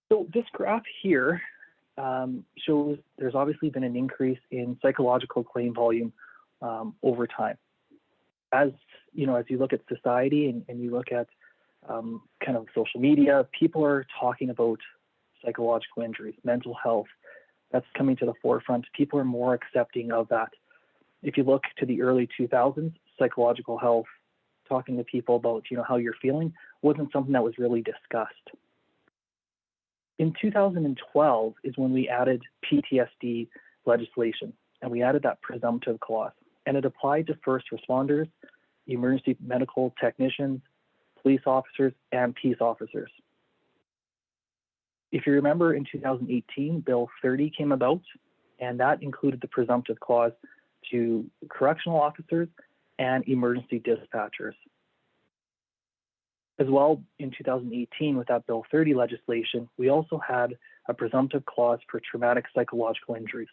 So this graph here shows there's obviously been an increase in psychological claim volume over time. As you know, as you look at society and you look at kind of social media, people are talking about psychological injuries, mental health. That's coming to the forefront. People are more accepting of that. If you look to the early 2000s, psychological health, talking to people about how you're feeling, wasn't something that was really discussed. In 2012 is when we added PTSD legislation, and we added that presumptive clause, and it applied to first responders, emergency medical technicians, police officers, and peace officers. If you remember, in 2018, Bill 30 came about, and that included the presumptive clause to correctional officers and emergency dispatchers. As well, in 2018, with that Bill 30 legislation, we also had a presumptive clause for traumatic psychological injuries.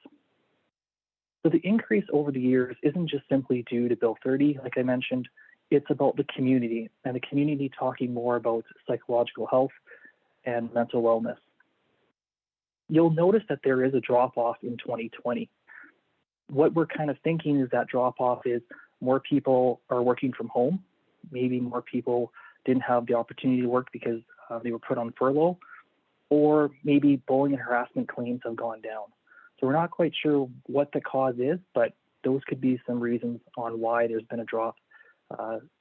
So the increase over the years isn't just simply due to Bill 30, like I mentioned, it's about the community, and the community talking more about psychological health and mental wellness. You'll notice that there is a drop-off in 2020. What we're kind of thinking is that drop-off is more people are working from home. Maybe more people didn't have the opportunity to work because they were put on furlough, or maybe bullying and harassment claims have gone down. So we're not quite sure what the cause is, but those could be some reasons on why there's been a drop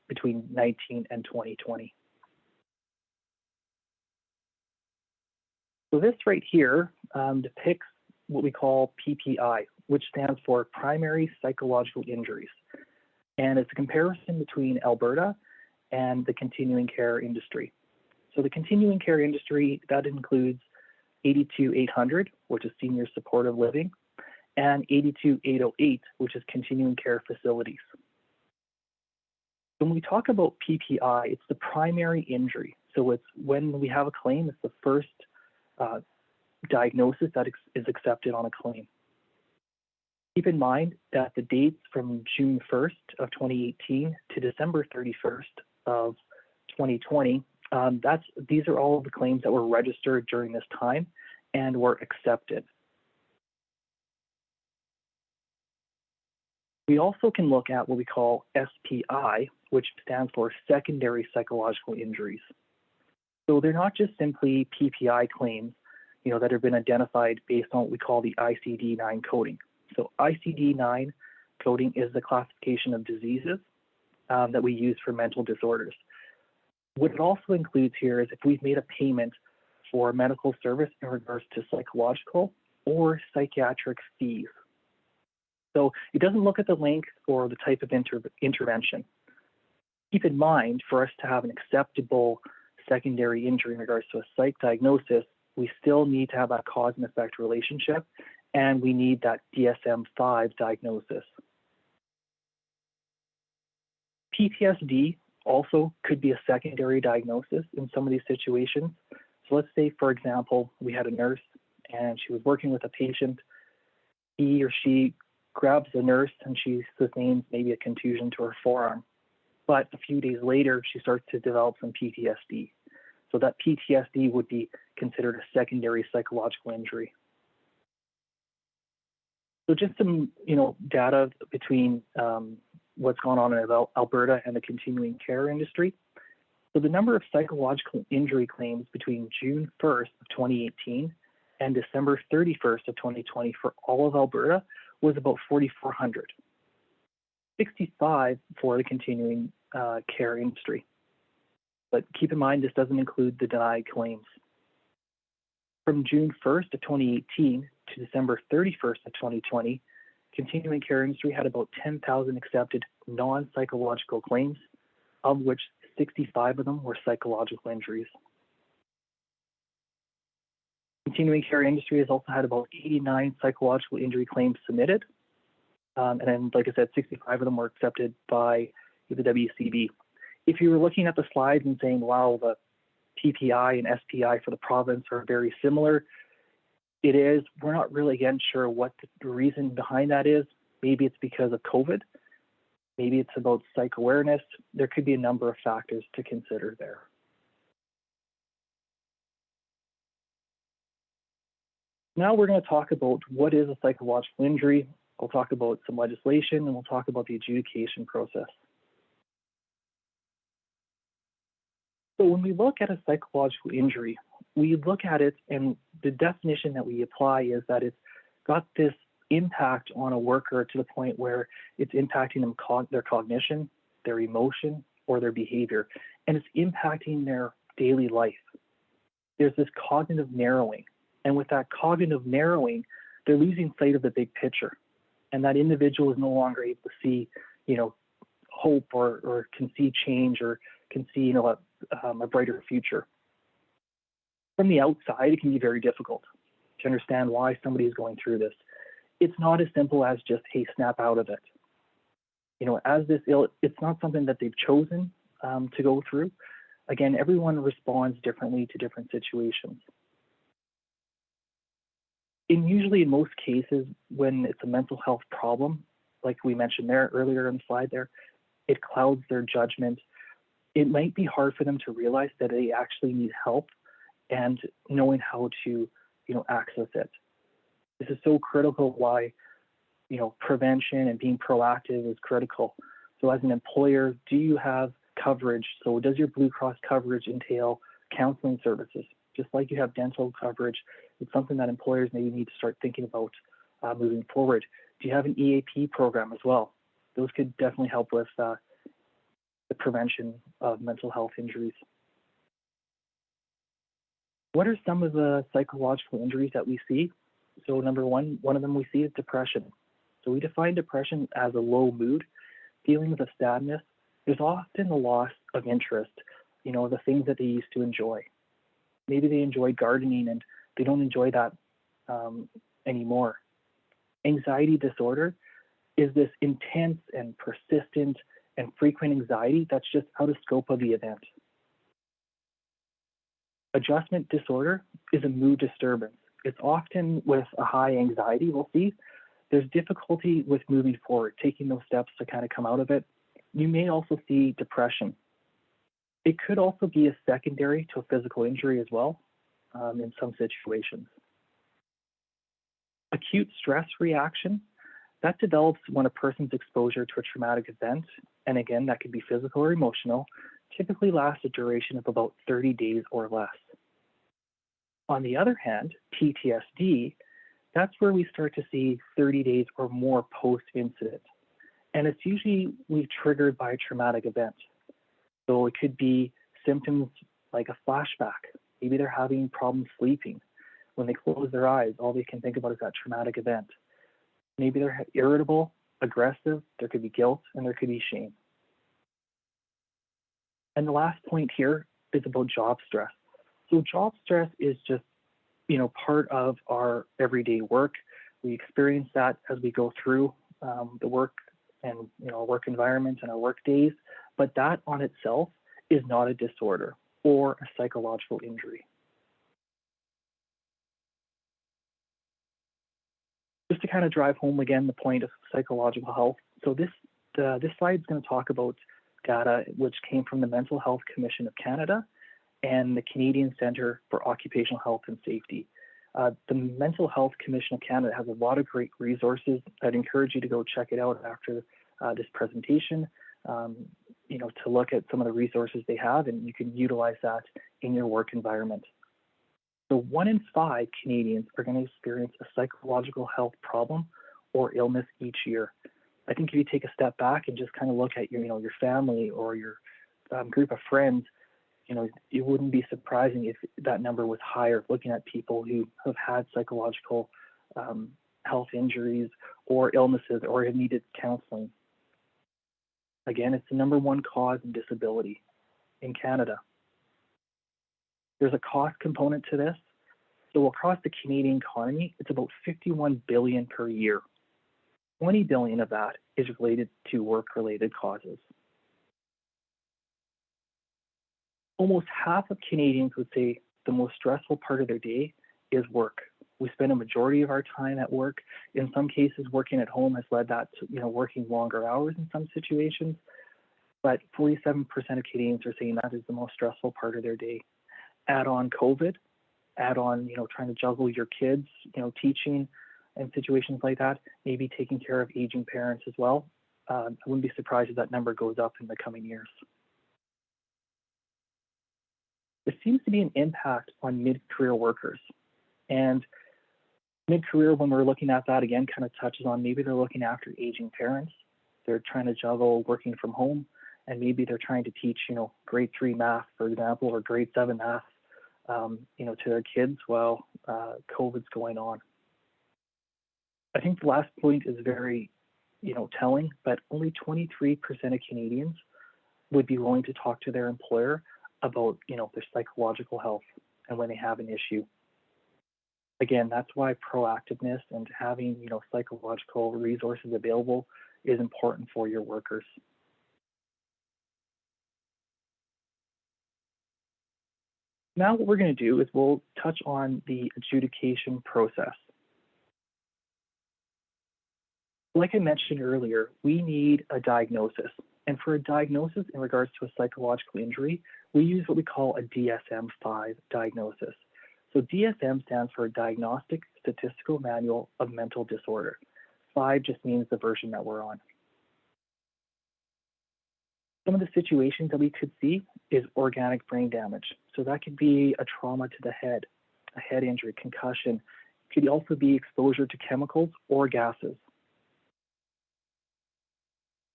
between 19 and 2020. So this right here depicts what we call PPI, which stands for primary psychological injuries. And it's a comparison between Alberta and the continuing care industry. So the continuing care industry, that includes 82,800, which is senior supportive living, and 82,808, which is continuing care facilities. When we talk about PPI, it's the primary injury. So it's when we have a claim, it's the first diagnosis that is accepted on a claim. Keep in mind that the dates from June 1st of 2018 to December 31st of 2020, these are all of the claims that were registered during this time and were accepted. We also can look at what we call SPI, which stands for secondary psychological injuries. So they're not just simply PPI claims, that have been identified based on what we call the ICD-9 coding. So ICD-9 coding is the classification of diseases that we use for mental disorders. What it also includes here is if we've made a payment for medical service in regards to psychological or psychiatric fees. So it doesn't look at the length or the type of intervention. Keep in mind, for us to have an acceptable secondary injury in regards to a psych diagnosis, we still need to have that cause and effect relationship, and we need that DSM-5 diagnosis. PTSD also could be a secondary diagnosis in some of these situations. So let's say, for example, we had a nurse and she was working with a patient. He or she grabs the nurse and she sustains maybe a contusion to her forearm. But a few days later, she starts to develop some PTSD. So that PTSD would be considered a secondary psychological injury. So just some, data between what's going on in Alberta and the continuing care industry. So the number of psychological injury claims between June 1st of 2018 and December 31st of 2020 for all of Alberta was about 4,400, 65 for the continuing care industry. But keep in mind, this doesn't include the denied claims. From June 1st of 2018 to December 31st of 2020, continuing care industry had about 10,000 accepted non-psychological claims, of which 65 of them were psychological injuries. Continuing care industry has also had about 89 psychological injury claims submitted. And then, like I said, 65 of them were accepted by the WCB. If you were looking at the slides and saying, wow, the PPI and SPI for the province are very similar, it is. We're not really, again, sure what the reason behind that is. Maybe it's because of COVID. Maybe it's about psych awareness. There could be a number of factors to consider there. Now we're going to talk about what is a psychological injury. We'll talk about some legislation, and we'll talk about the adjudication process. So when we look at a psychological injury, we look at it, and the definition that we apply is that it's got this impact on a worker to the point where it's impacting them their cognition, their emotion, or their behavior, and it's impacting their daily life. There's this cognitive narrowing, and with that cognitive narrowing, they're losing sight of the big picture, and that individual is no longer able to see, hope or can see change or can see, a brighter future. From the outside, it can be very difficult to understand why somebody is going through this. It's not as simple as just, hey, snap out of it. As this it's not something that they've chosen to go through. Again, everyone responds differently to different situations. Usually in most cases, when it's a mental health problem, like we mentioned there earlier on the slide there, it clouds their judgment. It might be hard for them to realize that they actually need help and knowing how to, access it. This is so critical why, prevention and being proactive is critical. So as an employer, do you have coverage? So does your Blue Cross coverage entail counseling services? Just like you have dental coverage, it's something that employers maybe need to start thinking about moving forward. Do you have an EAP program as well? Those could definitely help with the prevention of mental health injuries. What are some of the psychological injuries that we see? So number one of them we see is depression. So we define depression as a low mood, feelings of sadness. There's often a loss of interest, the things that they used to enjoy. Maybe they enjoyed gardening and they don't enjoy that anymore. Anxiety disorder is this intense and persistent and frequent anxiety that's just out of scope of the event. Adjustment disorder is a mood disturbance. It's often with a high anxiety, we'll see. There's difficulty with moving forward, taking those steps to kind of come out of it. You may also see depression. It could also be a secondary to a physical injury as well in some situations. Acute stress reaction, that develops when a person's exposure to a traumatic event, and again, that could be physical or emotional, typically lasts a duration of about 30 days or less. On the other hand, PTSD, that's where we start to see 30 days or more post-incident. And it's usually triggered by a traumatic event. So it could be symptoms like a flashback. Maybe they're having problems sleeping. When they close their eyes, all they can think about is that traumatic event. Maybe they're irritable, aggressive, there could be guilt, and there could be shame. And the last point here is about job stress. So job stress is just, part of our everyday work. We experience that as we go through the work and, our work environment and our work days, but that on itself is not a disorder or a psychological injury. Just to kind of drive home again the point of psychological health. So this slide is going to talk about data which came from the Mental Health Commission of Canada and the Canadian Centre for Occupational Health and Safety. The Mental Health Commission of Canada has a lot of great resources. I'd encourage you to go check it out after this presentation, to look at some of the resources they have, and you can utilize that in your work environment. So 1 in 5 Canadians are going to experience a psychological health problem or illness each year. I think if you take a step back and just kind of look at your family or your group of friends, it wouldn't be surprising if that number was higher, looking at people who have had psychological health injuries or illnesses or have needed counseling. Again, it's the #1 cause of disability in Canada. There's a cost component to this. So across the Canadian economy, it's about $51 billion per year. $20 billion of that is related to work-related causes. Almost half of Canadians would say the most stressful part of their day is work. We spend a majority of our time at work. In some cases, working at home has led that to working longer hours in some situations. But 47% of Canadians are saying that is the most stressful part of their day. Add on COVID, add on, trying to juggle your kids, teaching and situations like that, maybe taking care of aging parents as well. I wouldn't be surprised if that number goes up in the coming years. There seems to be an impact on mid-career workers. And mid-career, when we're looking at that, again, kind of touches on maybe they're looking after aging parents. They're trying to juggle working from home, and maybe they're trying to teach, grade 3 math, for example, or grade 7 math, to their kids while COVID's going on. I think the last point is very, telling, but only 23% of Canadians would be willing to talk to their employer about, their psychological health and when they have an issue. Again, that's why proactiveness and having, psychological resources available is important for your workers. Now what we're going to do is we'll touch on the adjudication process. Like I mentioned earlier, we need a diagnosis. And for a diagnosis in regards to a psychological injury, we use what we call a DSM-5 diagnosis. So DSM stands for Diagnostic Statistical Manual of Mental Disorder. 5 just means the version that we're on. Some of the situations that we could see is organic brain damage. So that could be a trauma to the head, a head injury, concussion. It could also be exposure to chemicals or gases.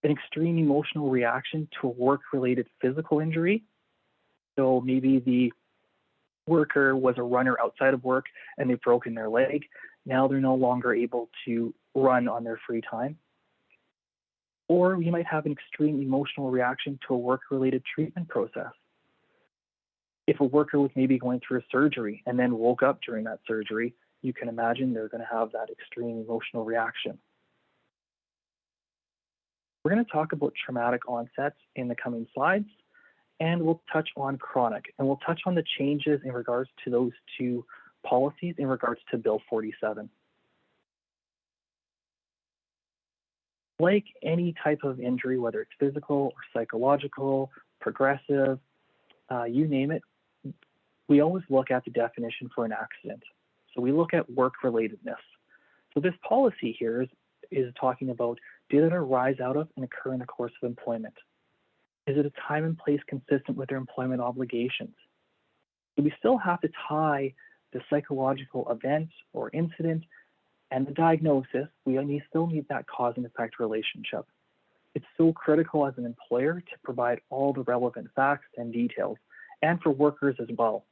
An extreme emotional reaction to a work-related physical injury. So maybe the worker was a runner outside of work and they've broken their leg. Now they're no longer able to run on their free time. Or you might have an extreme emotional reaction to a work-related treatment process. If a worker was maybe going through a surgery and then woke up during that surgery, you can imagine they're going to have that extreme emotional reaction. We're going to talk about traumatic onsets in the coming slides, and we'll touch on chronic, and we'll touch on the changes in regards to those two policies in regards to Bill 47. Like any type of injury, whether it's physical or psychological, progressive, you name it, we always look at the definition for an accident. So we look at work-relatedness. So this policy here is talking about, did it arise out of and occur in the course of employment? Is it a time and place consistent with their employment obligations? So we still have to tie the psychological event or incident and the diagnosis. We still need that cause and effect relationship. It's so critical as an employer to provide all the relevant facts and details, and for workers as well.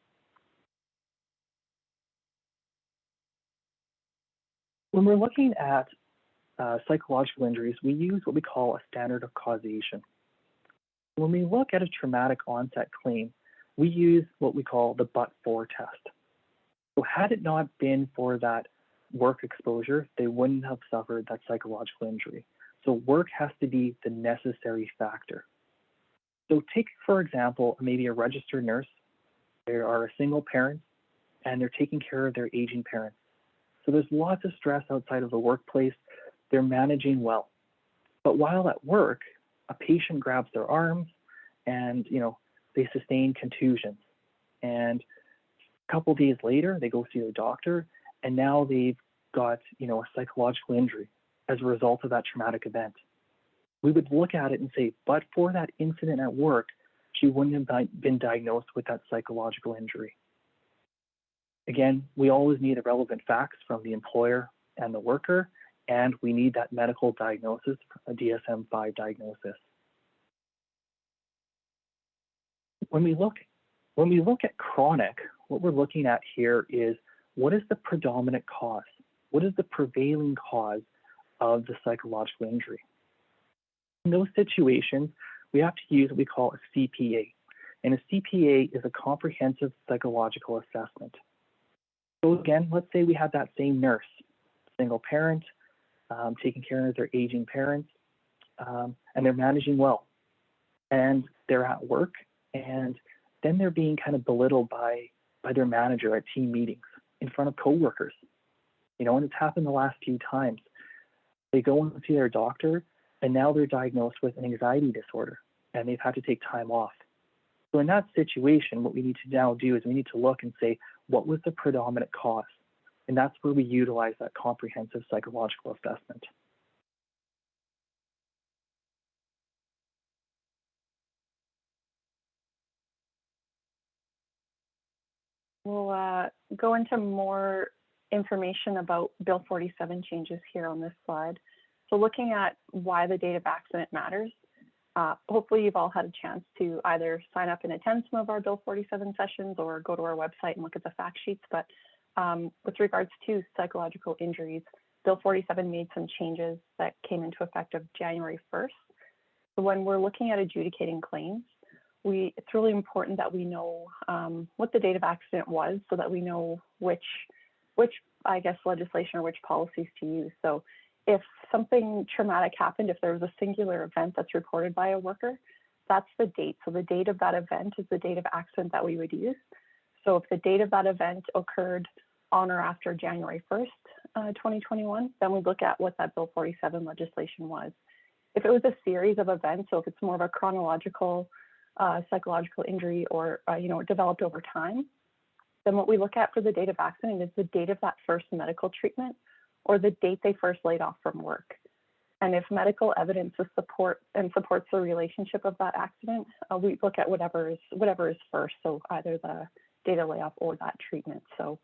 When we're looking at psychological injuries, we use what we call a standard of causation. When we look at a traumatic onset claim, we use what we call the but-for test. So had it not been for that work exposure, they wouldn't have suffered that psychological injury. So work has to be the necessary factor. So take, for example, maybe a registered nurse. They are a single parent, and they're taking care of their aging parents. So there's lots of stress outside of the workplace. They're managing well. But while at work, a patient grabs their arms and, they sustain contusions. And a couple days later, they go see their doctor, and now they've got, a psychological injury as a result of that traumatic event. We would look at it and say, but for that incident at work, she wouldn't have been diagnosed with that psychological injury. Again, we always need the relevant facts from the employer and the worker, and we need that medical diagnosis, a DSM-5 diagnosis. When we look at chronic, what we're looking at here is, what is the predominant cause? What is the prevailing cause of the psychological injury? In those situations, we have to use what we call a CPA. And a CPA is a comprehensive psychological assessment. So again, let's say we have that same nurse, single parent, taking care of their aging parents, and they're managing well. And they're at work, and then they're being kind of belittled by their manager at team meetings in front of coworkers. And it's happened the last few times. They go and see their doctor, and now they're diagnosed with an anxiety disorder, and they've had to take time off. So in that situation, what we need to now do is we need to look and say, what was the predominant cause? And that's where we utilize that comprehensive psychological assessment. We'll go into more information about Bill 47 changes here on this slide. So looking at why the date of accident matters, hopefully you've all had a chance to either sign up and attend some of our Bill 47 sessions or go to our website and look at the fact sheets. But with regards to psychological injuries, Bill 47 made some changes that came into effect of January 1st. So when we're looking at adjudicating claims, it's really important that we know what the date of accident was so that we know which I guess, legislation or which policies to use. So if something traumatic happened, if there was a singular event that's reported by a worker, that's the date. So the date of that event is the date of accident that we would use. So if the date of that event occurred on or after January 1st, 2021, then we look at what that Bill 47 legislation was. If it was a series of events, so if it's more of a chronological psychological injury or developed over time, then what we look at for the date of accident is the date of that first medical treatment or the date they first laid off from work. And if medical evidence supports the relationship of that accident, we look at whatever is first, so either the date of layoff or that treatment. So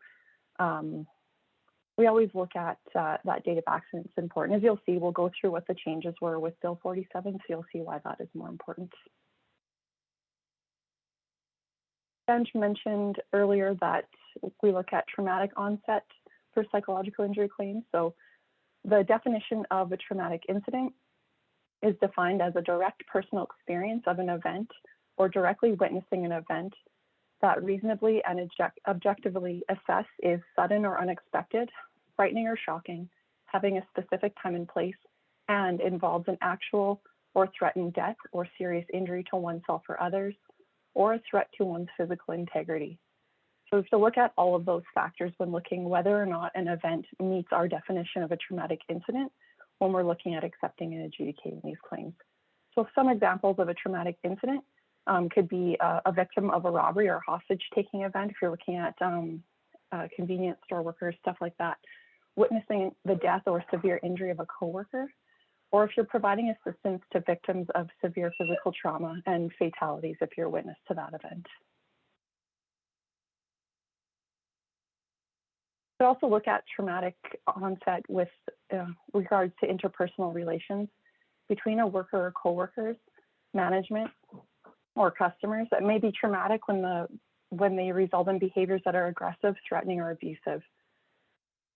we always look at that date of accident. It's important. As you'll see, we'll go through what the changes were with Bill 47, so you'll see why that is more important. Benj mentioned earlier that we look at traumatic onset for psychological injury claims. So the definition of a traumatic incident is defined as a direct personal experience of an event or directly witnessing an event that reasonably and objectively assess is sudden or unexpected, frightening or shocking, having a specific time and place, and involves an actual or threatened death or serious injury to oneself or others, or a threat to one's physical integrity. So we have to look at all of those factors when looking whether or not an event meets our definition of a traumatic incident when we're looking at accepting and adjudicating these claims. So some examples of a traumatic incident could be a victim of a robbery or hostage-taking event, if you're looking at convenience store workers, stuff like that, witnessing the death or severe injury of a coworker, or if you're providing assistance to victims of severe physical trauma and fatalities if you're a witness to that event. We also look at traumatic onset with regards to interpersonal relations between a worker or coworkers, management, or customers that may be traumatic when they result in behaviors that are aggressive, threatening, or abusive.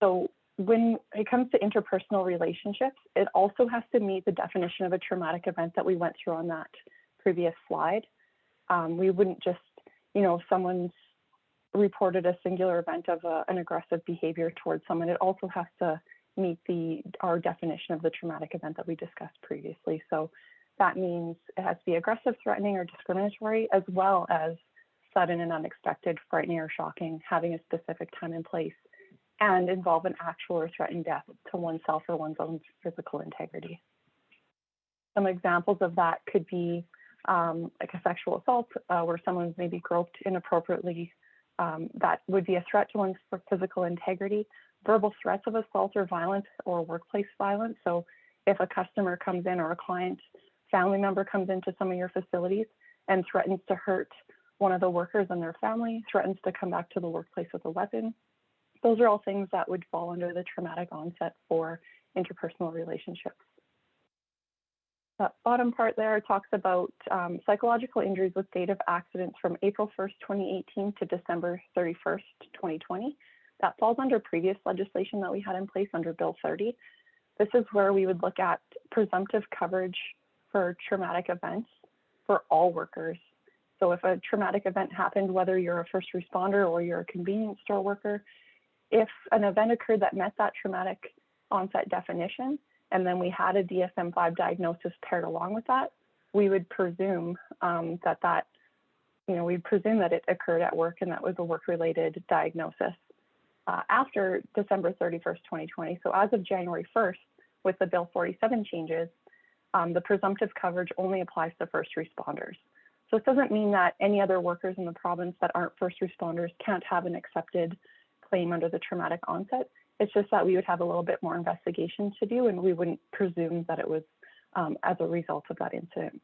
So when it comes to interpersonal relationships, it also has to meet the definition of a traumatic event that we went through on that previous slide. We wouldn't just, if someone's reported a singular event of an aggressive behavior towards someone, it also has to meet our definition of the traumatic event that we discussed previously. So that means it has to be aggressive, threatening, or discriminatory, as well as sudden and unexpected, frightening or shocking, having a specific time and place, and involve an actual or threatened death to oneself or one's own physical integrity. Some examples of that could be like a sexual assault where someone's maybe groped inappropriately. That would be a threat to one's physical integrity. Verbal threats of assault or violence or workplace violence. So if a customer comes in or a client, family member comes into some of your facilities and threatens to hurt one of the workers and their family, threatens to come back to the workplace with a weapon, those are all things that would fall under the traumatic onset for interpersonal relationships. That bottom part there talks about psychological injuries with date of accidents from April 1st, 2018 to December 31st, 2020. That falls under previous legislation that we had in place under Bill 30. This is where we would look at presumptive coverage for traumatic events for all workers. So if a traumatic event happened, whether you're a first responder or you're a convenience store worker, if an event occurred that met that traumatic onset definition, and then we had a DSM-5 diagnosis paired along with that, we would presume we'd presume that it occurred at work and that was a work-related diagnosis after December 31st, 2020. So as of January 1st, with the Bill 47 changes, the presumptive coverage only applies to first responders. So it doesn't mean that any other workers in the province that aren't first responders can't have an accepted claim under the traumatic onset. It's just that we would have a little bit more investigation to do, and we wouldn't presume that it was as a result of that incident.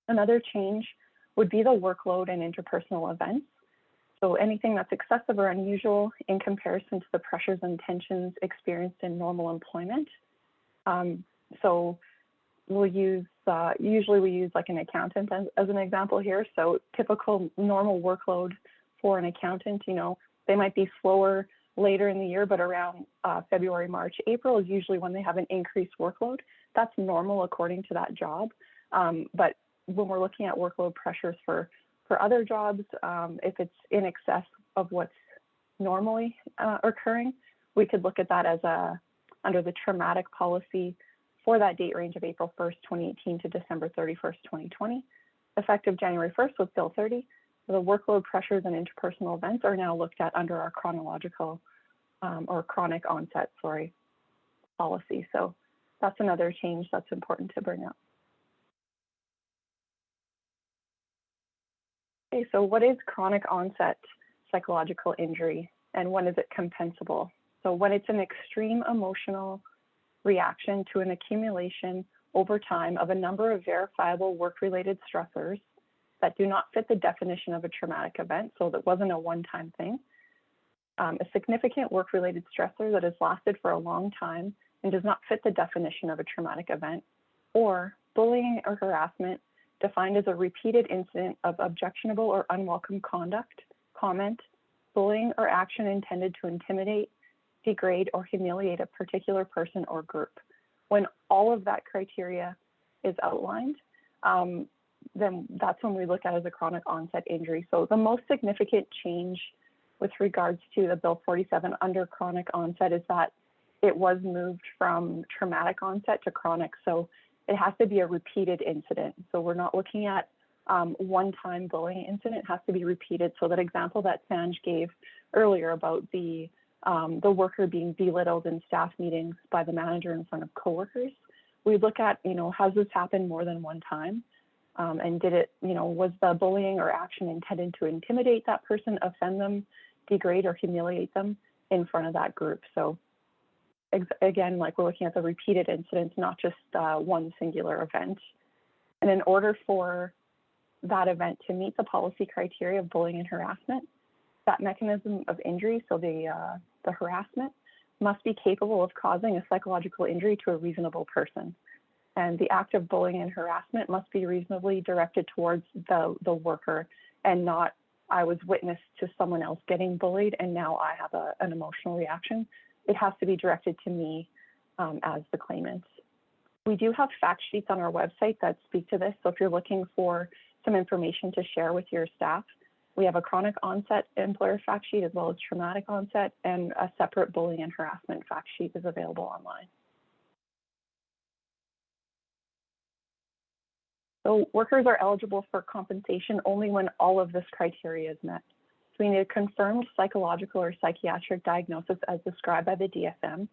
Another change would be the workload and interpersonal events. So anything that's excessive or unusual in comparison to the pressures and tensions experienced in normal employment. So we'll use, usually we use like an accountant as an example here. So typical normal workload for an accountant, you know, they might be slower later in the year, but around February, March, April is usually when they have an increased workload. That's normal according to that job. But when we're looking at workload pressures for other jobs, if it's in excess of what's normally occurring, we could look at that as under the traumatic policy for that date range of April 1st, 2018 to December 31st, 2020. Effective January 1st with Bill 30, the workload pressures and interpersonal events are now looked at under our chronological or chronic onset, policy. So that's another change that's important to bring up. Okay, so what is chronic onset psychological injury and when is it compensable? So when it's an extreme emotional reaction to an accumulation over time of a number of verifiable work-related stressors that do not fit the definition of a traumatic event, so that wasn't a one-time thing. A significant work-related stressor that has lasted for a long time and does not fit the definition of a traumatic event, or bullying or harassment defined as a repeated incident of objectionable or unwelcome conduct, comment, bullying or action intended to intimidate, degrade, or humiliate a particular person or group. When all of that criteria is outlined, then that's when we look at it as a chronic onset injury. So the most significant change with regards to the Bill 47 under chronic onset is that it was moved from traumatic onset to chronic. So it has to be a repeated incident. So we're not looking at one-time bullying incident. It has to be repeated. So that example that Sanj gave earlier about the worker being belittled in staff meetings by the manager in front of coworkers, we look at, has this happened more than one time? And did it, was the bullying or action intended to intimidate that person, offend them, degrade or humiliate them in front of that group? So again, like we're looking at the repeated incidents, not just one singular event. And in order for that event to meet the policy criteria of bullying and harassment, that mechanism of injury, so the harassment, must be capable of causing a psychological injury to a reasonable person. And the act of bullying and harassment must be reasonably directed towards the worker and not, I was witness to someone else getting bullied and now I have an emotional reaction. It has to be directed to me as the claimant. We do have fact sheets on our website that speak to this. So if you're looking for some information to share with your staff, we have a chronic onset employer fact sheet as well as traumatic onset, and a separate bullying and harassment fact sheet is available online. So workers are eligible for compensation only when all of this criteria is met. So we need a confirmed psychological or psychiatric diagnosis as described by the DSM.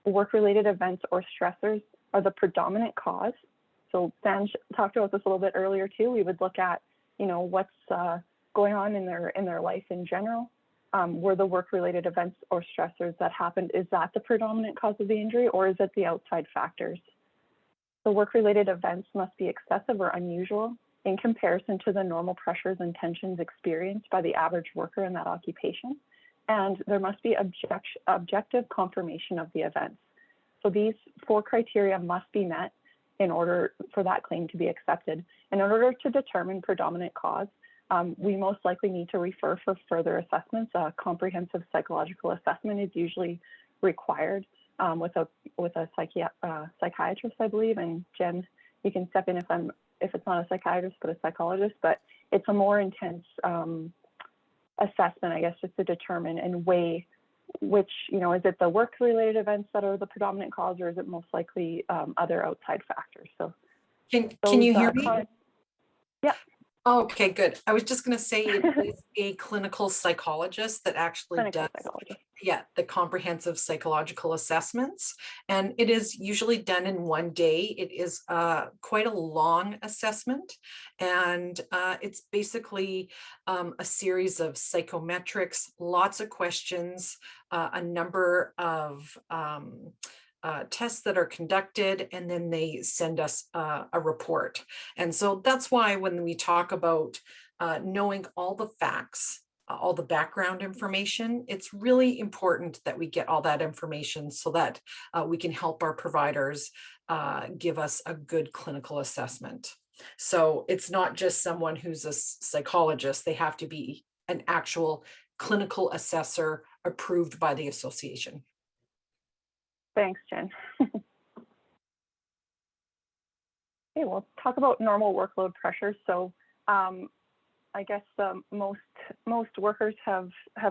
Work-related events or stressors are the predominant cause. So Sanj talked about this a little bit earlier too. We would look at, what's going on in their life in general. Were the work-related events or stressors that happened, is that the predominant cause of the injury, or is it the outside factors? The work-related events must be excessive or unusual in comparison to the normal pressures and tensions experienced by the average worker in that occupation. And there must be objective confirmation of the events. So these 4 criteria must be met in order for that claim to be accepted. And in order to determine predominant cause, we most likely need to refer for further assessments. A comprehensive psychological assessment is usually required with a psychiatrist, I believe. And Jen, you can step in if it's not a psychiatrist but a psychologist. But it's a more intense assessment, I guess, just to determine and weigh which, is it the work-related events that are the predominant cause, or is it most likely other outside factors? So can you hear me? Yeah. Okay, good. I was just going to say it is a clinical psychologist that actually Clinical does, psychologist. yeah, the comprehensive psychological assessments. And it is usually done in one day. It is quite a long assessment. And it's basically a series of psychometrics, lots of questions, a number of tests that are conducted, and then they send us a report. And so that's why when we talk about knowing all the facts, all the background information, it's really important that we get all that information so that we can help our providers give us a good clinical assessment. So it's not just someone who's a psychologist, they have to be an actual clinical assessor approved by the association. Thanks, Jen. Okay, we'll talk about normal workload pressure. So I guess most workers have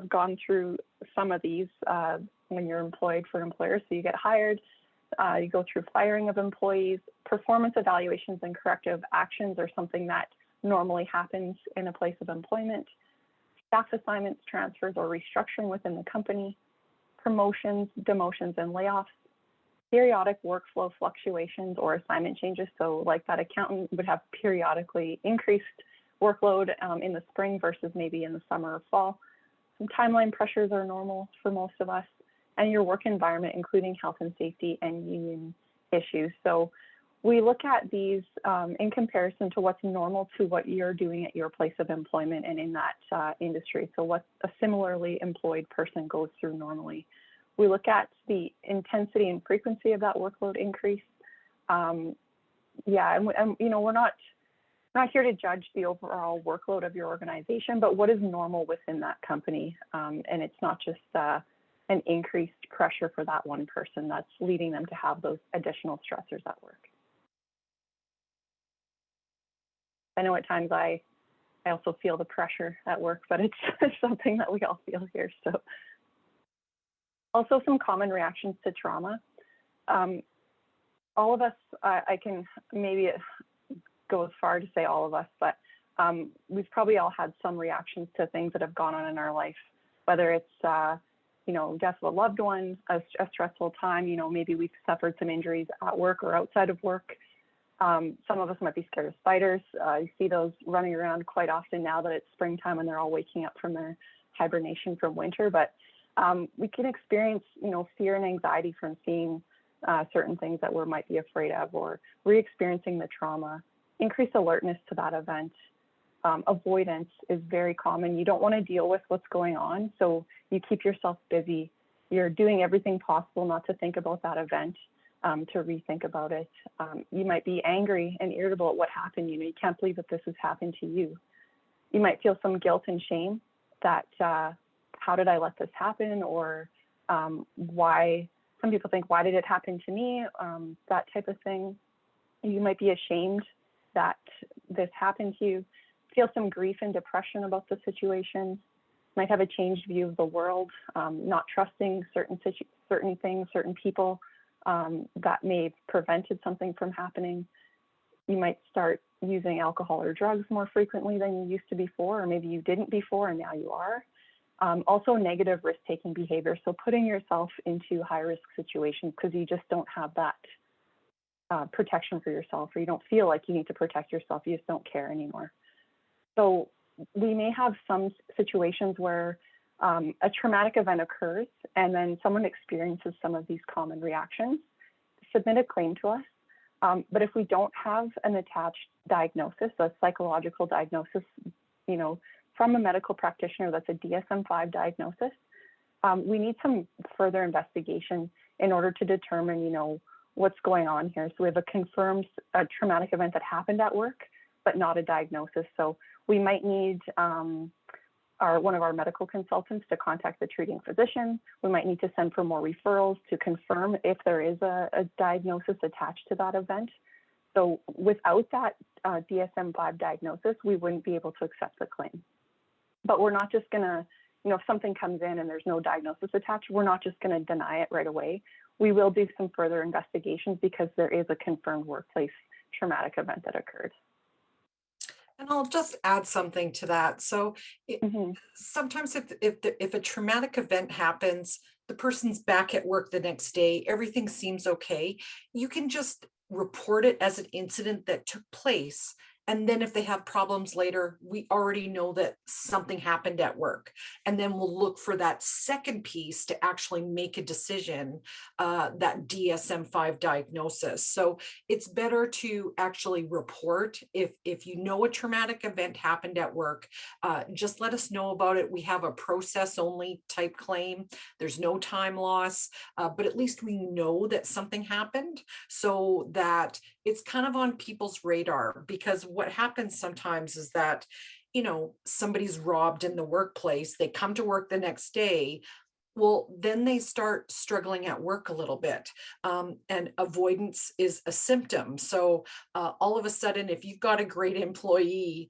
gone through some of these when you're employed for employers. So you get hired, you go through firing of employees, performance evaluations and corrective actions are something that normally happens in a place of employment, staff assignments, transfers, or restructuring within the company, promotions, demotions, and layoffs, periodic workflow fluctuations or assignment changes. So like that accountant would have periodically increased workload in the spring versus maybe in the summer or fall. Some timeline pressures are normal for most of us, and your work environment, including health and safety and union issues. So we look at these in comparison to what's normal to what you're doing at your place of employment and in that industry. So what a similarly employed person goes through normally. We look at the intensity and frequency of that workload increase. And you know, we're not here to judge the overall workload of your organization, but what is normal within that company. And it's not just an increased pressure for that one person that's leading them to have those additional stressors at work. I know at times I also feel the pressure at work, but it's something that we all feel here. So also some common reactions to trauma. All of us, I can maybe go as far to say all of us, but we've probably all had some reactions to things that have gone on in our life, whether it's you know, death of a loved one, a stressful time, you know, maybe we've suffered some injuries at work or outside of work. Some of us might be scared of spiders. You see those running around quite often now that it's springtime and they're all waking up from their hibernation from winter. But we can experience, you know, fear and anxiety from seeing certain things that we might be afraid of, or re-experiencing the trauma. Increased alertness to that event. Avoidance is very common. You don't want to deal with what's going on, so you keep yourself busy. You're doing everything possible not to think about that event, to rethink about it. You might be angry and irritable at what happened. You know, you can't believe that this has happened to you. You might feel some guilt and shame that how did I let this happen, or why? Some people think, why did it happen to me? That type of thing. You might be ashamed that this happened to you. Feel some grief and depression about the situation. Might have a changed view of the world, not trusting certain things, certain people that may have prevented something from happening. You might start using alcohol or drugs more frequently than you used to before, or maybe you didn't before and now you are. Also negative risk-taking behavior, so putting yourself into high-risk situations because you just don't have that protection for yourself, or you don't feel like you need to protect yourself, you just don't care anymore. So we may have some situations where a traumatic event occurs and then someone experiences some of these common reactions. Submit a claim to us. But if we don't have an attached diagnosis, a psychological diagnosis, you know, from a medical practitioner that's a DSM-5 diagnosis, we need some further investigation in order to determine, you know, what's going on here. So we have a confirmed traumatic event that happened at work, but not a diagnosis. So we might need one of our medical consultants to contact the treating physician. We might need to send for more referrals to confirm if there is a diagnosis attached to that event. So without that DSM-5 diagnosis, we wouldn't be able to accept the claim. But we're not just gonna, you know, if something comes in and there's no diagnosis attached, we're not just gonna deny it right away. We will do some further investigations because there is a confirmed workplace traumatic event that occurred. And I'll just add something to that. So Hmm. sometimes if a traumatic event happens, the person's back at work the next day, everything seems okay, you can just report it as an incident that took place. And then if they have problems later, we already know that something happened at work. And then we'll look for that second piece to actually make a decision, that DSM-5 diagnosis. So it's better to actually report if you know a traumatic event happened at work. Just let us know about it. We have a process only type claim. There's no time loss, but at least we know that something happened, so that it's kind of on people's radar. Because what happens sometimes is that, somebody's robbed in the workplace, they come to work the next day, well, then they start struggling at work a little bit. And avoidance is a symptom. So all of a sudden, if you've got a great employee,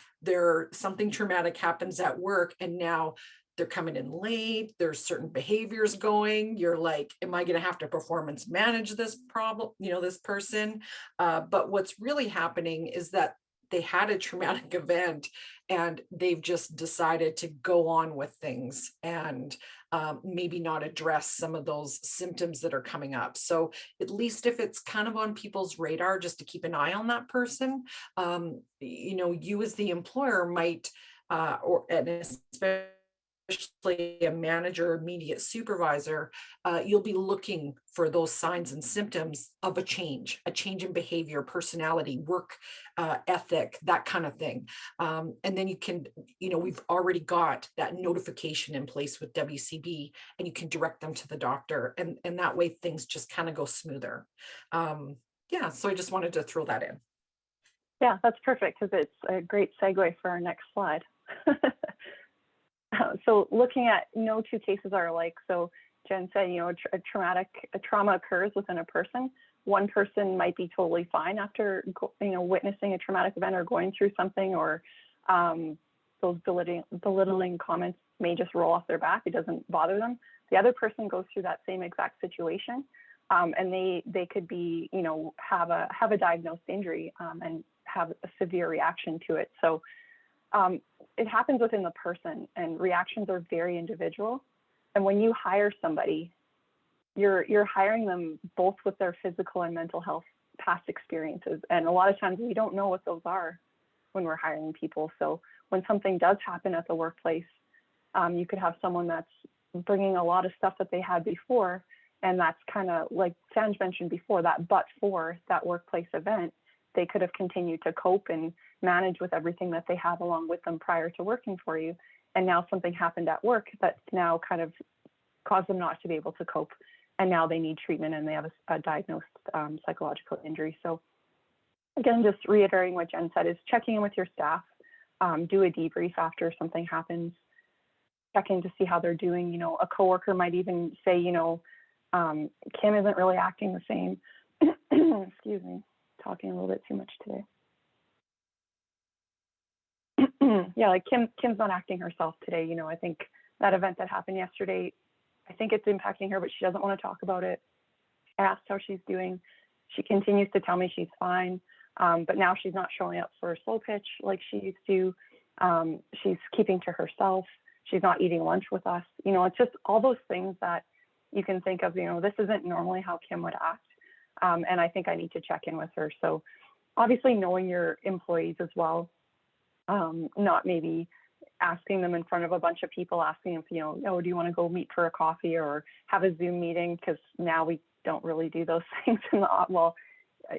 something traumatic happens at work, and now they're coming in late, there's certain behaviors going, you're like, am I going to have to performance manage this problem, this person? But what's really happening is that they had a traumatic event, and they've just decided to go on with things, and maybe not address some of those symptoms that are coming up. So at least if it's kind of on people's radar, just to keep an eye on that person, you as the employer might, and especially a manager, immediate supervisor, you'll be looking for those signs and symptoms of a change in behavior, personality, work ethic, that kind of thing. And then you can, we've already got that notification in place with WCB, and you can direct them to the doctor, and that way things just kind of go smoother. Yeah, so I just wanted to throw that in. Yeah, that's perfect, because it's a great segue for our next slide. So looking at no two cases are alike. So Jen said, a trauma occurs within a person. One person might be totally fine after, witnessing a traumatic event or going through something, or those belittling comments may just roll off their back. It doesn't bother them. The other person goes through that same exact situation, and they could be, have a diagnosed injury, and have a severe reaction to it. So it happens within the person, and reactions are very individual. And when you hire somebody, you're hiring them both with their physical and mental health past experiences. And a lot of times we don't know what those are when we're hiring people. So when something does happen at the workplace, you could have someone that's bringing a lot of stuff that they had before, and that's kind of like Sanj mentioned before, that but for that workplace event, they could have continued to cope and manage with everything that they have along with them prior to working for you. And now something happened at work that's now kind of caused them not to be able to cope. And now they need treatment, and they have a diagnosed psychological injury. So again, just reiterating what Jen said, is checking in with your staff, do a debrief after something happens, check in to see how they're doing. A coworker might even say, Kim isn't really acting the same. Excuse me, talking a little bit too much today. Yeah, like Kim's not acting herself today. I think that event that happened yesterday, I think it's impacting her, but she doesn't want to talk about it. I asked how she's doing. She continues to tell me she's fine, but now she's not showing up for a slow pitch like she used to. She's keeping to herself. She's not eating lunch with us. It's just all those things that you can think of, this isn't normally how Kim would act. And I think I need to check in with her. So obviously knowing your employees as well, not maybe asking them in front of a bunch of people, asking if, do you want to go meet for a coffee or have a Zoom meeting? Because now we don't really do those things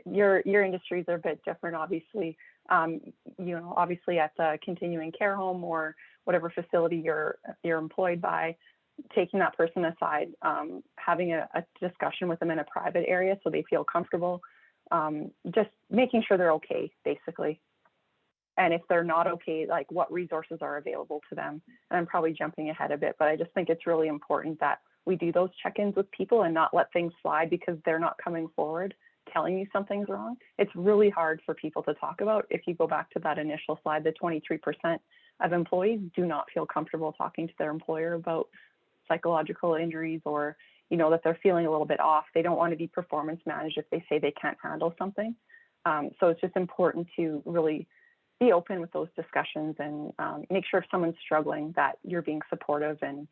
your industries are a bit different, obviously. Obviously at the continuing care home or whatever facility you're employed by, taking that person aside, having a discussion with them in a private area so they feel comfortable, just making sure they're okay, basically. And if they're not okay, like what resources are available to them. And I'm probably jumping ahead a bit, but I just think it's really important that we do those check-ins with people and not let things slide because they're not coming forward telling you something's wrong. It's really hard for people to talk about. If you go back to that initial slide, the 23% of employees do not feel comfortable talking to their employer about psychological injuries or, that they're feeling a little bit off. They don't want to be performance managed if they say they can't handle something. So it's just important to really be open with those discussions and make sure if someone's struggling that you're being supportive and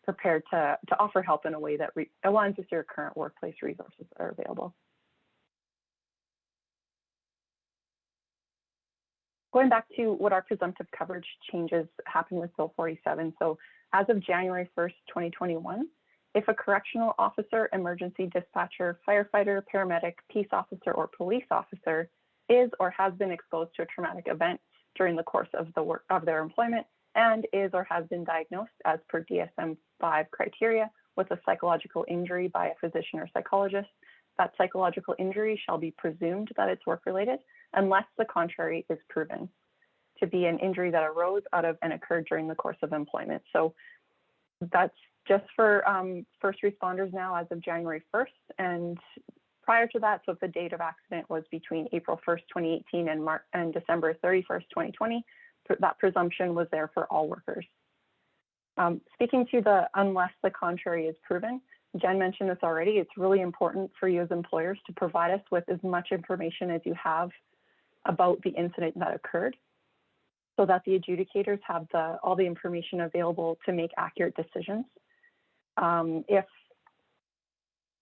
prepared to offer help in a way that aligns with your current workplace resources that are available. Going back to what our presumptive coverage changes happened with Bill 47. So as of January 1st, 2021, if a correctional officer, emergency dispatcher, firefighter, paramedic, peace officer, or police officer is or has been exposed to a traumatic event during the course of their employment and is or has been diagnosed as per DSM-5 criteria with a psychological injury by a physician or psychologist, that psychological injury shall be presumed that it's work-related unless the contrary is proven to be an injury that arose out of and occurred during the course of employment. So that's just for first responders now as of January 1st. And prior to that, so if the date of accident was between April 1st, 2018 and December 31st, 2020, that presumption was there for all workers. Speaking to the unless the contrary is proven, Jen mentioned this already, it's really important for you as employers to provide us with as much information as you have about the incident that occurred so that the adjudicators have all the information available to make accurate decisions.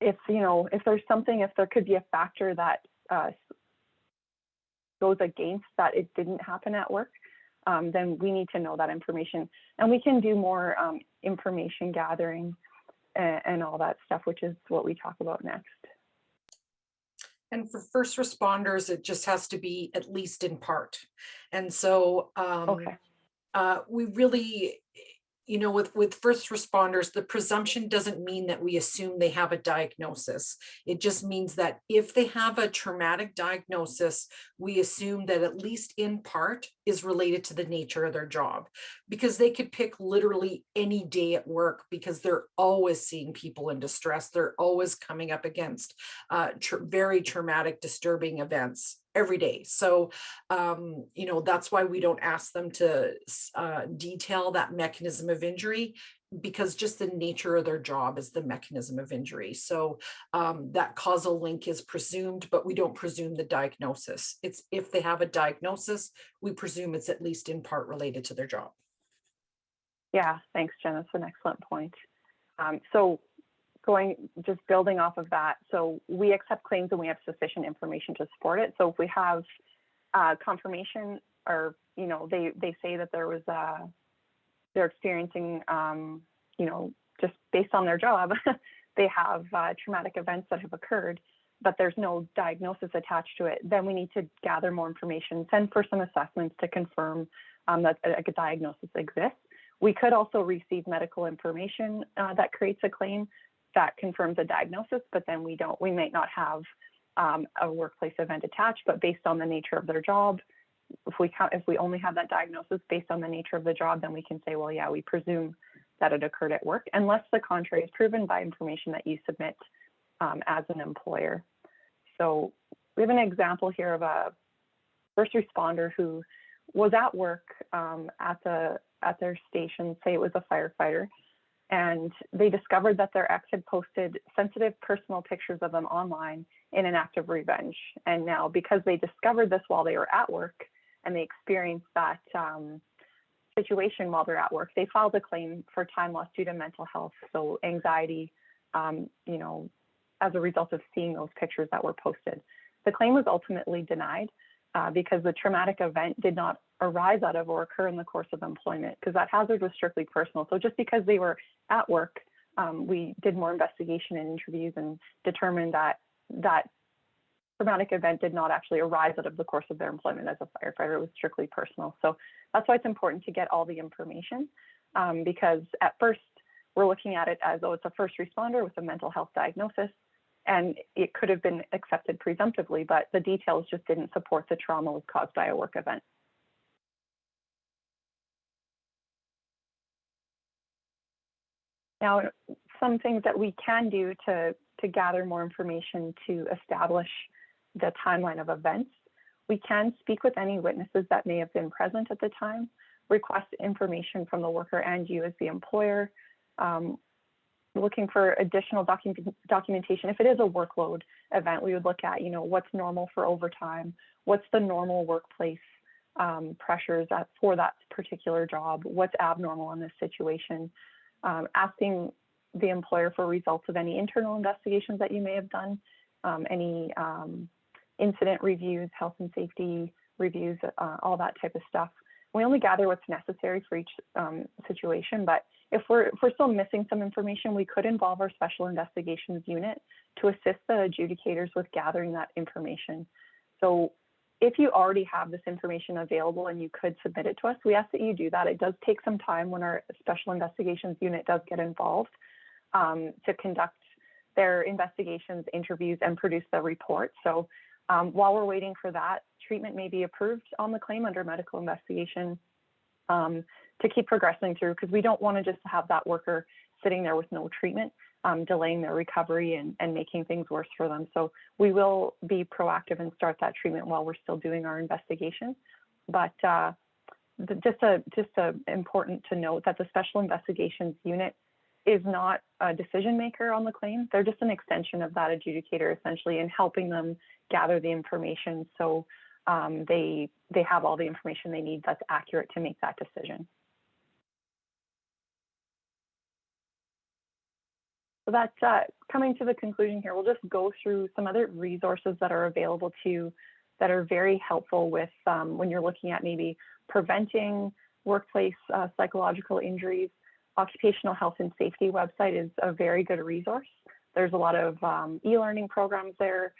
If there's something, if there could be a factor that goes against that it didn't happen at work, then we need to know that information. And we can do more information gathering and all that stuff, which is what we talk about next. And for first responders, it just has to be at least in part. And so Okay. We really, with first responders, the presumption doesn't mean that we assume they have a diagnosis. It just means that if they have a traumatic diagnosis, we assume that at least in part is related to the nature of their job, because they could pick literally any day at work because they're always seeing people in distress. They're always coming up against very traumatic, disturbing events every day. So, that's why we don't ask them to detail that mechanism of injury, because just the nature of their job is the mechanism of injury. So that causal link is presumed, but we don't presume the diagnosis. It's if they have a diagnosis, we presume it's at least in part related to their job. Yeah, thanks, Jen. That's an excellent point. So just building off of that, so we accept claims and we have sufficient information to support it. So if we have confirmation, or they say that there was they're experiencing just based on their job they have traumatic events that have occurred, but there's no diagnosis attached to it, then we need to gather more information, send for some assessments to confirm that a diagnosis exists. We could also receive medical information that creates a claim that confirms a diagnosis, but then we might not have a workplace event attached, but based on the nature of their job, if we only have that diagnosis based on the nature of the job, then we can say, well, yeah, we presume that it occurred at work, unless the contrary is proven by information that you submit as an employer. So we have an example here of a first responder who was at work at their station, say it was a firefighter, and they discovered that their ex had posted sensitive personal pictures of them online in an act of revenge. And now, because they discovered this while they were at work and they experienced that situation while they're at work, they filed a claim for time lost due to mental health, so anxiety, as a result of seeing those pictures that were posted. The claim was ultimately denied because the traumatic event did not arise out of or occur in the course of employment, because that hazard was strictly personal. So just because they were at work, we did more investigation and interviews and determined that that traumatic event did not actually arise out of the course of their employment as a firefighter. It was strictly personal. So that's why it's important to get all the information, because at first we're looking at it as though it's a first responder with a mental health diagnosis, and it could have been accepted presumptively, but the details just didn't support the trauma was caused by a work event. Now, some things that we can do to gather more information to establish the timeline of events. We can speak with any witnesses that may have been present at the time, request information from the worker and you as the employer, looking for additional documentation. If it is a workload event, we would look at, what's normal for overtime, what's the normal workplace pressures for that particular job, what's abnormal in this situation, asking the employer for results of any internal investigations that you may have done, any incident reviews, health and safety reviews, all that type of stuff. We only gather what's necessary for each situation, but if we're still missing some information, we could involve our special investigations unit to assist the adjudicators with gathering that information. So if you already have this information available and you could submit it to us, we ask that you do that. It does take some time when our special investigations unit does get involved to conduct their investigations, interviews, and produce the report. So while we're waiting for that, treatment may be approved on the claim under medical investigation to keep progressing through, because we don't want to just have that worker sitting there with no treatment, delaying their recovery and making things worse for them. So we will be proactive and start that treatment while we're still doing our investigation. But just important to note that the special investigations unit is not a decision maker on the claim. They're just an extension of that adjudicator, essentially, in helping them gather the information so they have all the information they need that's accurate to make that decision. So that's coming to the conclusion here. We'll just go through some other resources that are available to you that are very helpful with when you're looking at maybe preventing workplace psychological injuries. Occupational Health and Safety website is a very good resource. There's a lot of e-learning programs there,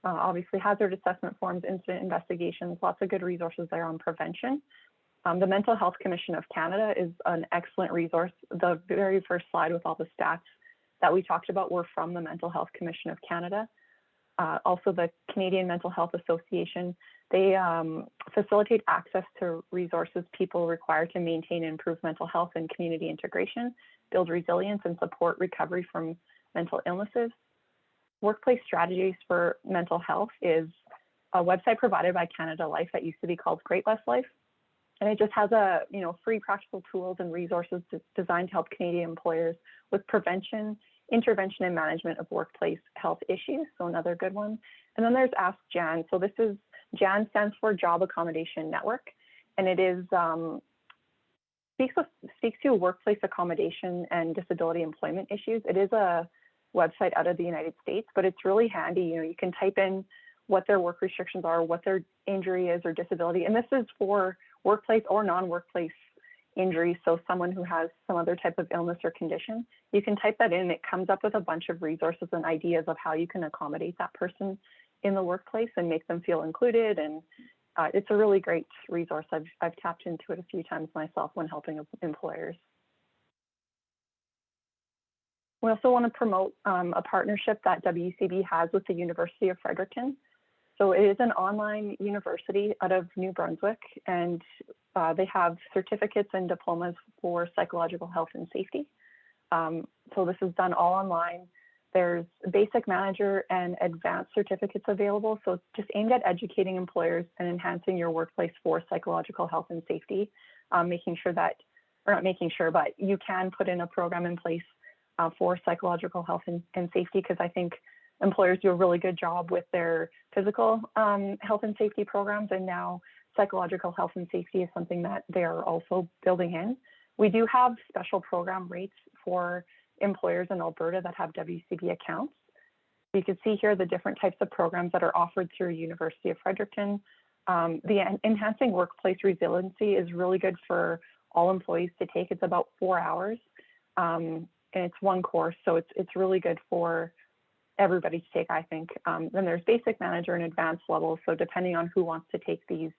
obviously hazard assessment forms, incident investigations, lots of good resources there on prevention. The Mental Health Commission of Canada is an excellent resource. The very first slide with all the stats that we talked about were from the Mental Health Commission of Canada. Also the Canadian Mental Health Association, they facilitate access to resources people require to maintain and improve mental health and community integration, build resilience and support recovery from mental illnesses. Workplace Strategies for Mental Health is a website provided by Canada Life that used to be called Great West Life. And it just has free practical tools and resources designed to help Canadian employers with prevention, intervention, and management of workplace health issues. So another good one. And then there's Ask Jan. So this is, Jan stands for Job Accommodation Network. And it is, speaks to workplace accommodation and disability employment issues. It is a website out of the United States, but it's really handy. You can type in what their work restrictions are, what their injury is or disability. And this is for workplace or non-workplace injuries. So someone who has some other type of illness or condition, you can type that in. It comes up with a bunch of resources and ideas of how you can accommodate that person in the workplace and make them feel included. And it's a really great resource. I've tapped into it a few times myself when helping employers. We also want to promote a partnership that WCB has with the University of Fredericton. So it is an online university out of New Brunswick, and they have certificates and diplomas for psychological health and safety. So this is done all online. There's basic manager and advanced certificates available. So it's just aimed at educating employers and enhancing your workplace for psychological health and safety, making sure that, or not making sure, but you can put in a program in place for psychological health and safety, because I think employers do a really good job with their physical health and safety programs, and now psychological health and safety is something that they are also building in. We do have special program rates for employers in Alberta that have WCB accounts. You can see here the different types of programs that are offered through University of Fredericton. The Enhancing Workplace Resiliency is really good for all employees to take. It's about 4 hours, and it's one course, so it's really good for everybody to take, I think. Then there's basic manager and advanced level. So depending on who wants to take these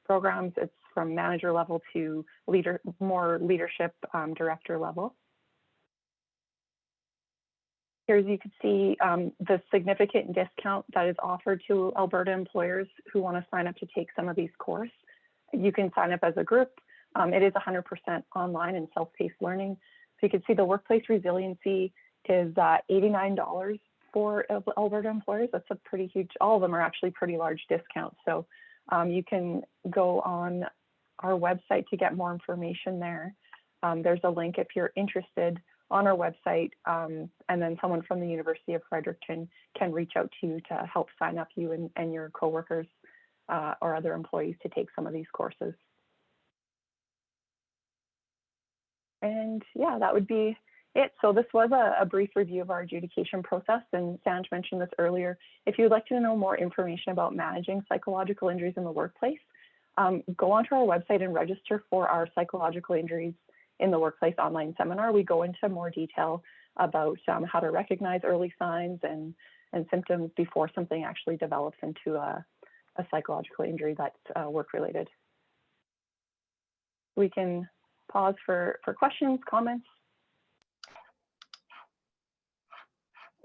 programs, it's from manager level to more leadership director level. Here you can see the significant discount that is offered to Alberta employers who want to sign up to take some of these courses. You can sign up as a group. It is 100% online and self-paced learning. So you can see the workplace resiliency is $89 for Alberta employers. That's a pretty huge, all of them are actually pretty large discounts. So you can go on our website to get more information there. There's a link if you're interested on our website, and then someone from the University of Fredericton can reach out to you to help sign up you and your coworkers or other employees to take some of these courses. And yeah, that would be it. So this was a brief review of our adjudication process, and Sanj mentioned this earlier. If you'd like to know more information about managing psychological injuries in the workplace, go onto our website and register for our psychological injuries in the workplace online seminar. We go into more detail about how to recognize early signs and symptoms before something actually develops into a psychological injury that's work-related. We can pause for questions, comments.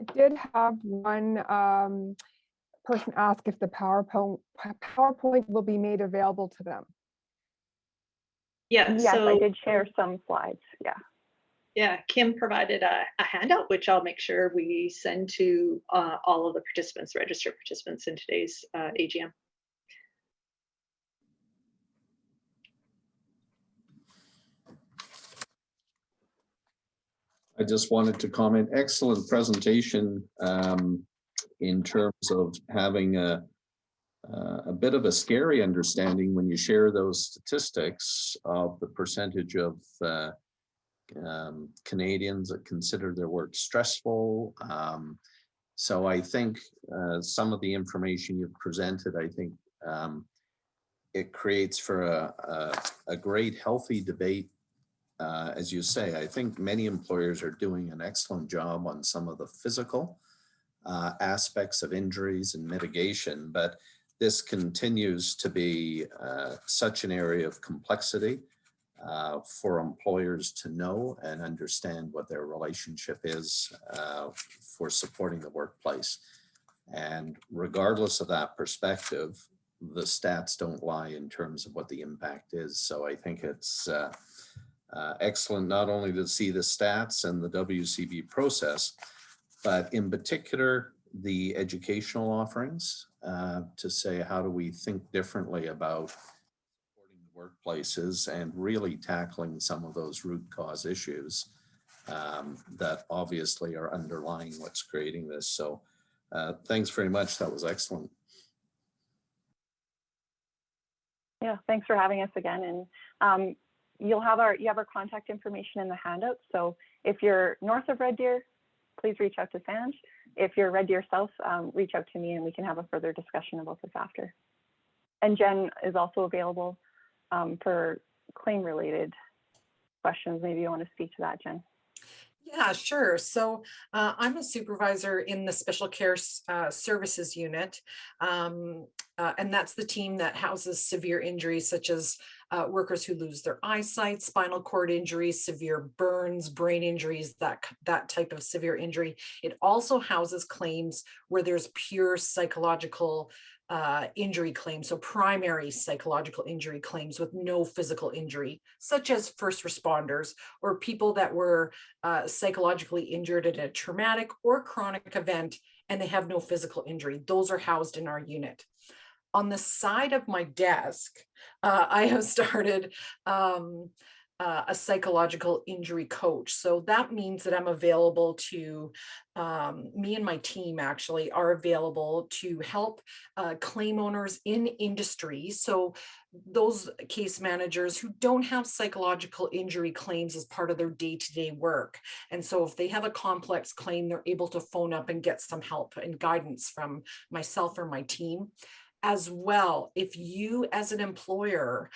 I did have one person ask if the PowerPoint will be made available to them. Yeah. Yes, so, I did share some slides. Yeah. Yeah, Kim provided a handout, which I'll make sure we send to all of the participants, registered participants in today's AGM. I just wanted to comment, excellent presentation in terms of having a bit of a scary understanding when you share those statistics of the percentage of Canadians that consider their work stressful. So I think some of the information you've presented, I think it creates for a great healthy debate. As you say, I think many employers are doing an excellent job on some of the physical aspects of injuries and mitigation, but this continues to be such an area of complexity for employers to know and understand what their relationship is for supporting the workplace. And regardless of that perspective, the stats don't lie in terms of what the impact is. So I think it's excellent not only to see the stats and the WCB process, but in particular, the educational offerings to say, how do we think differently about supporting the workplaces and really tackling some of those root cause issues that obviously are underlying what's creating this. So thanks very much. That was excellent. Yeah, thanks for having us again. And you have our contact information in the handout. So if you're north of Red Deer, please reach out to Sanj. If you're Red Deer South, reach out to me and we can have a further discussion about this after. And Jen is also available for claim related questions. Maybe you want to speak to that, Jen. Yeah, sure. So I'm a supervisor in the special care services unit. And that's the team that houses severe injuries such as workers who lose their eyesight, spinal cord injuries, severe burns, brain injuries, that type of severe injury. It also houses claims where there's pure psychological injury claims, so primary psychological injury claims with no physical injury, such as first responders or people that were psychologically injured at a traumatic or chronic event and they have no physical injury. Those are housed in our unit. On the side of my desk, I have started a psychological injury coach. So that means that I'm available to, me and my team actually are available to help claim owners in industry. So those case managers who don't have psychological injury claims as part of their day-to-day work. And so if they have a complex claim, they're able to phone up and get some help and guidance from myself or my team. As well, if you as an employer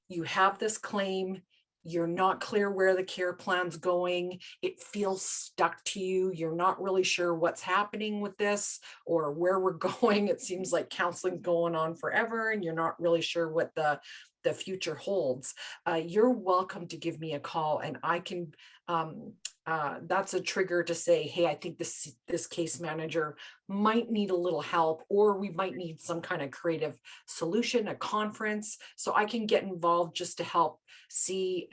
you have this claim, you're not clear where the care plan's going, it feels stuck to you, you're not really sure what's happening with this or where we're going, it seems like counseling's going on forever and you're not really sure what the future holds, you're welcome to give me a call and I can that's a trigger to say, hey, I think this case manager might need a little help, or we might need some kind of creative solution, a conference. So I can get involved just to help see,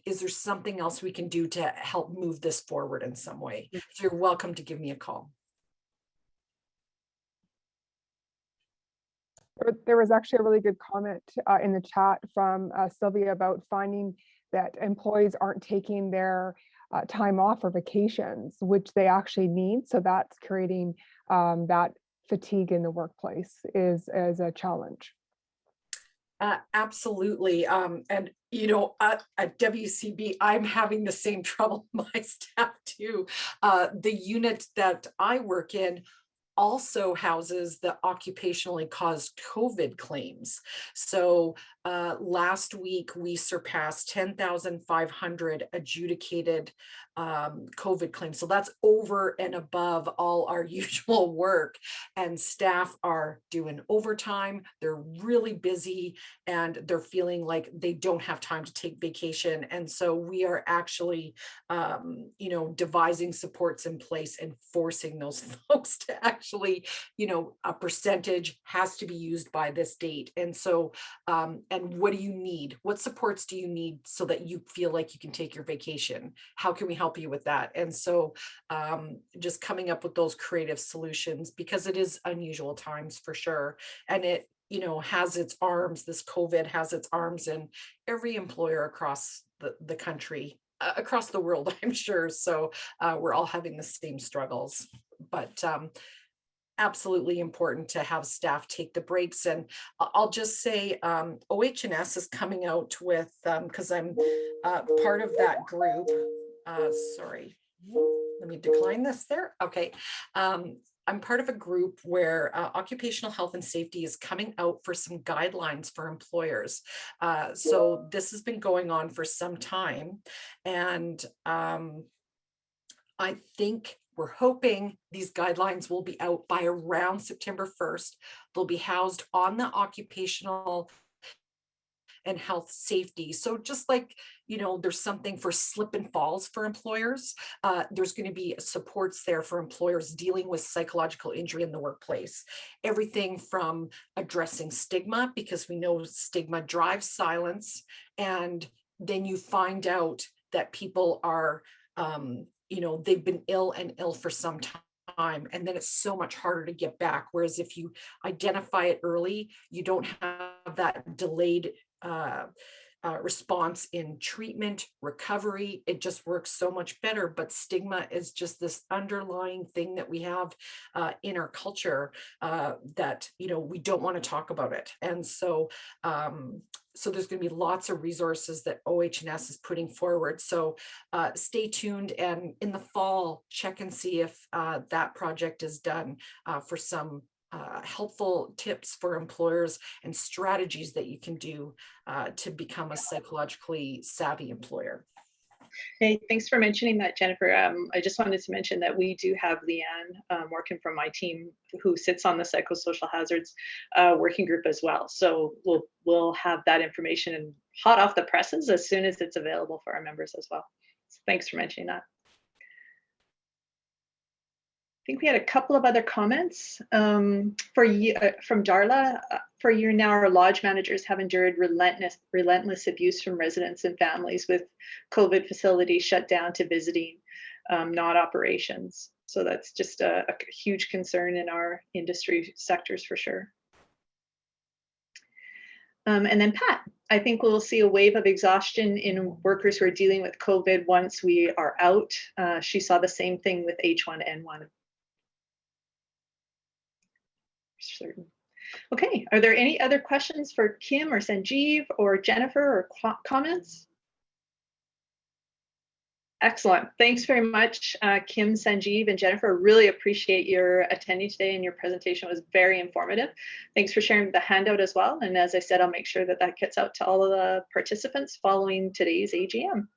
is there something else we can do to help move this forward in some way? So you're welcome to give me a call. There was actually a really good comment in the chat from Sylvia about finding that employees aren't taking their time off or vacations, which they actually need. So that's creating that fatigue in the workplace is a challenge. Absolutely. And, at WCB, I'm having the same trouble my staff too. The unit that I work in also houses the occupationally caused COVID claims. So last week we surpassed 10,500 adjudicated COVID claims. So that's over and above all our usual work. And staff are doing overtime. They're really busy and they're feeling like they don't have time to take vacation. And so we are actually, devising supports in place and forcing those folks to actually, a percentage has to be used by this date. And so, and what do you need? What supports do you need so that you feel like you can take your vacation? How can we help you with that? And so just coming up with those creative solutions, because it is unusual times for sure. And it, has its arms, this COVID has its arms in every employer across the country, across the world, I'm sure. So we're all having the same struggles, but absolutely important to have staff take the breaks. And I'll just say OH&S is coming out with, because I'm part of that group. Sorry, let me decline this there. Okay. I'm part of a group where occupational health and safety is coming out for some guidelines for employers. So this has been going on for some time. And I think we're hoping these guidelines will be out by around September 1st. They'll be housed on the occupational and health safety. So just like, there's something for slip and falls for employers, there's going to be supports there for employers dealing with psychological injury in the workplace. Everything from addressing stigma, because we know stigma drives silence. And then you find out that people are, they've been ill and ill for some time, and then it's so much harder to get back. Whereas if you identify it early, you don't have that delayed response in treatment, recovery. It just works so much better. But stigma is just this underlying thing that we have in our culture that, we don't want to talk about it. And so, so there's going to be lots of resources that OH&S is putting forward. So stay tuned, and in the fall, check and see if that project is done for some helpful tips for employers and strategies that you can do to become a psychologically savvy employer. Hey, thanks for mentioning that, Jennifer. I just wanted to mention that we do have Leanne working from my team who sits on the psychosocial hazards working group as well. So we'll have that information hot off the presses as soon as it's available for our members as well. So thanks for mentioning that. I think we had a couple of other comments for you from Darla. For a year now, our lodge managers have endured relentless abuse from residents and families, with COVID facilities shut down to visiting, not operations. So that's just a huge concern in our industry sectors for sure. And then Pat, I think we'll see a wave of exhaustion in workers who are dealing with COVID once we are out. She saw the same thing with H1N1. Certain. Okay, are there any other questions for Kim or Sanjeev or Jennifer, or comments? Excellent. Thanks very much, Kim, Sanjeev, and Jennifer. Really appreciate your attending today, and your presentation was very informative. Thanks for sharing the handout as well. And as I said, I'll make sure that that gets out to all of the participants following today's AGM.